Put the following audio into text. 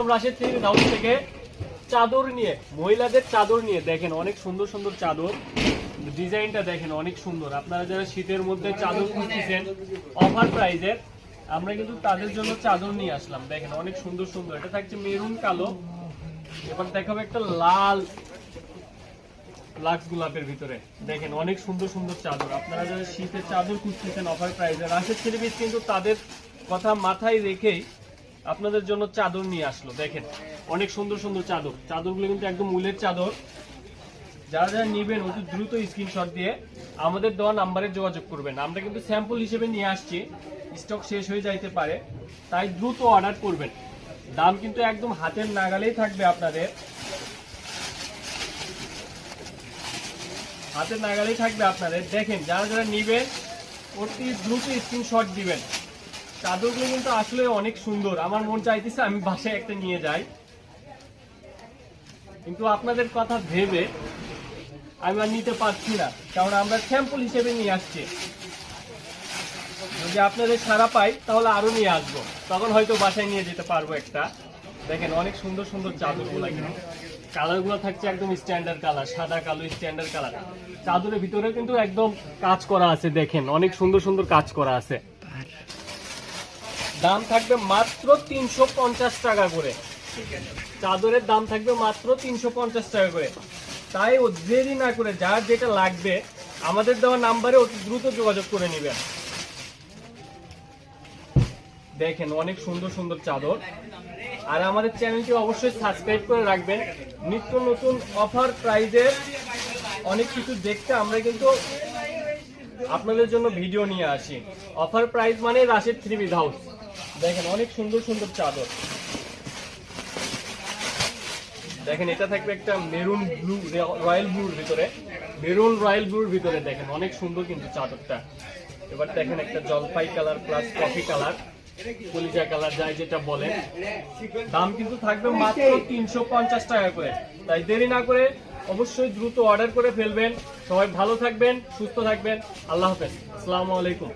আসলাম Rashed three house থেকে চাদর নিয়ে, মহিলাদের চাদর নিয়ে। দেখেন অনেক সুন্দর সুন্দর চাদর, ডিজাইনটা দেখেন অনেক সুন্দর। আপনারা যারা শীতের মধ্যে চাদর খুঁজতেছেন অফার প্রাইজের, আমরা কিন্তু তাদের জন্য চাদর নিয়ে আসলাম। দেখেন অনেক সুন্দর সুন্দর, এটা থাকছে মেরুন কালো, এবার দেখাবো একটা লাল লাক্স গোলাপের ভিতরে। দেখেন অনেক সুন্দর সুন্দর চাদর। আপনারা যারা শীতের চাদর খুঁজতেছেন অফার প্রাইজে, রাশেদ থ্রি পিস কিন্তু তাদের কথা মাথায় রেখেই আপনাদের জন্য চাদর নিয়ে আসলো। দেখেন অনেক সুন্দর সুন্দর চাদর, চাদরগুলো কিন্তু একদম উলের চাদর। যারা যারা নিবেন অতি দ্রুত স্ক্রিনশট দিয়ে আমাদের দেওয়া নাম্বারে যোগাযোগ করবেন। আমরা কিন্তু স্যাম্পল হিসেবে নিয়ে আসছি, স্টক শেষ হয়ে যাইতে পারে, তাই দ্রুত অর্ডার করবেন। দাম কিন্তু একদম হাতের নাগালেই থাকবে, আপনাদের হাতের নাগালেই থাকবে আপনাদের। দেখেন যারা যারা নিবেন অতি দ্রুত স্ক্রিনশট দিবেন। চাদরগুলো কিন্তু আসলে অনেক সুন্দর, আমার মন চাইতেছে আমি বাসায় একটা নিয়ে যাই, কিন্তু আপনাদের কথা ভেবে আমি আর নিতে পারছি না, কারণ আমরা স্যাম্পল হিসেবে নিয়ে আসছি। যদি আপনাদের সারা পাই তাহলে আরো নিয়ে আসবো, তখন হয়তো বাসায় নিয়ে যেতে পারবো একটা। দেখেন অনেক সুন্দর সুন্দর চাদরগুলো, কিন্তু কালারগুলো থাকছে একদম স্ট্যান্ডার্ড কালার, সাদা কালো স্ট্যান্ডার্ড কালার। চাদরের ভিতরে কিন্তু একদম কাজ করা আছে, দেখেন অনেক সুন্দর সুন্দর কাজ করা আছে। দাম থাকবে মাত্র 350 টাকা করে, চাদরের দাম থাকবে মাত্র 350 টাকা করে। তাই ও দেরি না করে যার যেটা লাগবে আমাদের দেওয়া নাম্বারে অতি দ্রুত যোগাযোগ করে নেবেন। দেখেন অনেক সুন্দর সুন্দর চাদর। আর আমাদের চ্যানেলটি অবশ্যই সাবস্ক্রাইব করে রাখবেন, নিত্য নতুন অফার প্রাইজের অনেক কিছু দেখতে আমরা কিন্তু আপনাদের জন্য ভিডিও নিয়ে আসি। অফার প্রাইস মানে রাশেদ থ্রি পিস হাউস। দেখেন অনেক সুন্দর সুন্দর চাদর। দেখেন এটা থাকবে একটা মেরুন ব্লু, রয়্যাল ব্লুর ভিতরে, মেরুন রয়্যাল ব্লুর ভিতরে। দেখেন অনেক সুন্দর কিন্তু চাদরটা। এবার দেখেন একটা জলপাই কালার প্লাস কফি কালার, কলিজা কালার, যাই যেটা বলেন। দাম কিন্তু থাকবে মাত্র 350 টাকা করে। তাই দেরি না করে অবশ্যই দ্রুত অর্ডার করে ফেলবেন। সবাই ভালো থাকবেন, সুস্থ থাকবেন। আল্লাহ হাফেজ, আসসালামু আলাইকুম।